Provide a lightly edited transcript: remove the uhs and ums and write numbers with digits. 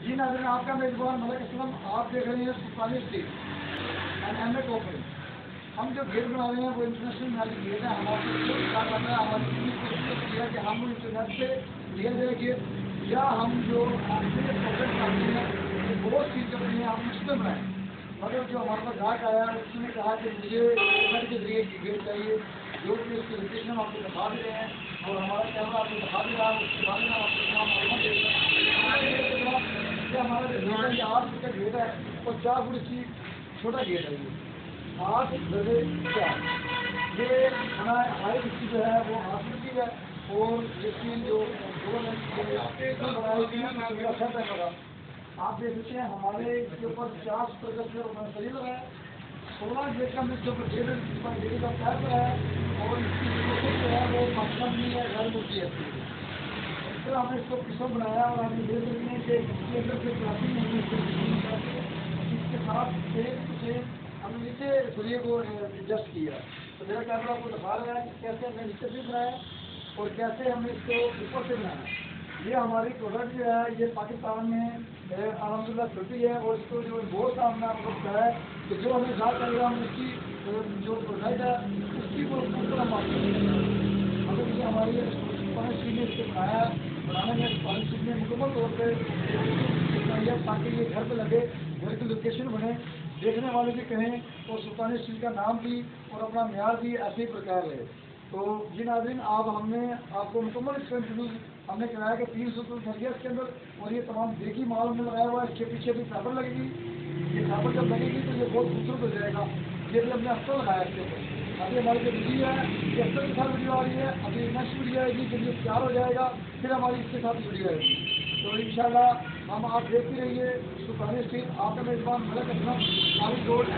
جی ناظرین، آپ کا میزبان ملک اسلم، آپ دیکھ رہے ہیں Sultani street and M A company. ہم جو گیٹ بنا رہے ہیں وہ انٹرنیشنل معیار گیٹ ہے۔ ہمارے کیا کرنا ہے، ہماری پوری کوشش یہ ہے کہ ہم انٹرنیٹ سے لیا جائے گیٹ، یا ہم جو پروجیکٹ کرتے ہیں وہ بہت چیز کرتے ہیں ہم اس میں بنائیں۔ مگر جو ہمارے پاس گاہک آیا اس نے کہا کہ مجھے انٹرنیٹ کے ذریعے کی گیٹ چاہیے، جو کہ اس کی لوکیشن ہم آپ کو دکھا دے رہے ہیں اور ہمارا کیمرہ آپ کو دکھا دے رہا ہے۔ اس کے بعد میں آپ کو تمام معلومات دے رہے ہیں۔ یہ ہمارا جو گیٹ ہے یہ 8 فٹ کا گیٹ ہے اور 4 فٹ کی چھوٹا گیٹ ہے۔ یہ 8 بجے 4 یہ ہمارا ہائی اس کی جو ہے وہ 8 فٹ کی ہے اور اس کی جو آپ دیکھ سکتے ہیں ہمارے اس کے اوپر 50 پر شریر ہے۔ 16 گیٹ کا مجھ کے اوپر ڈیلی کا پیپ ہے اور اس کی جو ہے وہ پاکستان میں ہے، غیر ملکی ہے۔ اس طرح ہم نے اس کو قسم بنایا اور ہم یہ دیکھ سکتے ہیں کہ اس کے اندر سے کلاسی اس کے ساتھ اسے ہم نے نیچے سریے کو ایڈجسٹ کیا۔ تو میرا کیمرہ آپ کو دکھا رہا ہے کہ کیسے ہم نے نیچے سے بنایا اور کیسے ہم نے اس کو اوپر سے بنایا۔ یہ ہماری پروڈکٹ جو ہے یہ پاکستان میں الحمدللہ چلتی ہے اور اس کو جو بہت سا ہم نے آپ کو بتایا ہے کہ جو ہمیں ذات کرے گا ہم اس کی جو پروڈکٹ ہے اس کی وہ پورا مطلب یہ ہماری پانچ نے اس کو بنایا بنانے میں پانچ نے مکمل طور پہ تاکہ یہ گھر پہ لگے، گھر کی لوکیشن بنے، دیکھنے والے بھی کہیں اور سلطانی اسٹیل کا نام بھی اور اپنا معیار بھی ایسے ہی برقرار رہے۔ تو جی ناظرین، آپ ہم نے آپ کو مکمل اس کا انٹروڈیوس ہم نے کرایا کہ 300 لگے اس کے اندر اور یہ تمام دیکھی مال ہم نے لگایا ہوا ہے۔ اس کے پیچھے بھی فائبر لگے گی، یہ فائبر جب لگے گی تو یہ بہت خوبصورت ہو جائے گا۔ یہ بھی ہم نے اختر لگایا اس کے اوپر۔ ابھی ہماری جو ویڈیو ہے یہ اختر کے ساتھ ویڈیو آ رہی ہے، ابھی نیکسٹ ویڈیو آئے گی جب یہ تیار ہو جائے گا پھر ہماری اس کے ساتھ ویڈیو آئے گی۔ تو انشاءاللہ ہم آپ دیکھتے رہیے سلطانی اسٹیل، آپ کا میزبان ملک اسلم، عالم روڈ